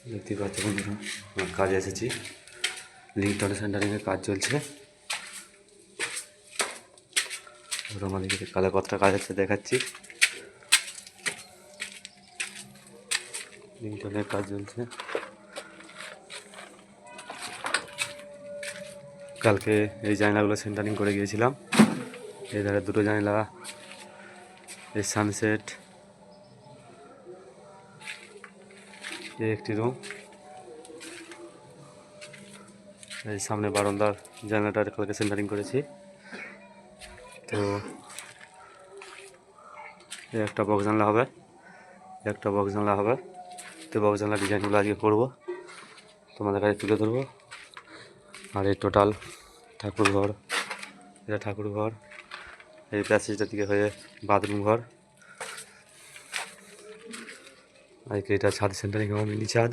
দেখতে পাচ্ছ বন্ধুরা, আমার কাজে এসেছি। লিংটন সেন্টারিংয়ের কাজ চলছে। আমাদেরকে কালে কতটা কাজ হচ্ছে দেখাচ্ছি। লিংটনের কাজ চলছে। কালকে এই জানলাগুলো সেন্টারিং করে গিয়েছিলাম। এই ধারে দুটো জানলা, এই সানসেট, এই একটি রুম, এই সামনে বারান্দার জানলাটার কালকে সেন্টারিং করেছি। তো একটা বক্স জানলা হবে, একটা বক্স জানলা হবে। তো বক্স জানলা ডিজাইনগুলো আজকে করবো, তোমাদের কাছে তুলে ধরবো। আর এই টোটাল ঠাকুর ঘর, এটা ঠাকুর ঘর, এই প্যাসেজটার দিকে হয়ে বাথরুম ঘর। আজকে এটা ছাদ সেন্টারিং হবে, মিনি ছাদ।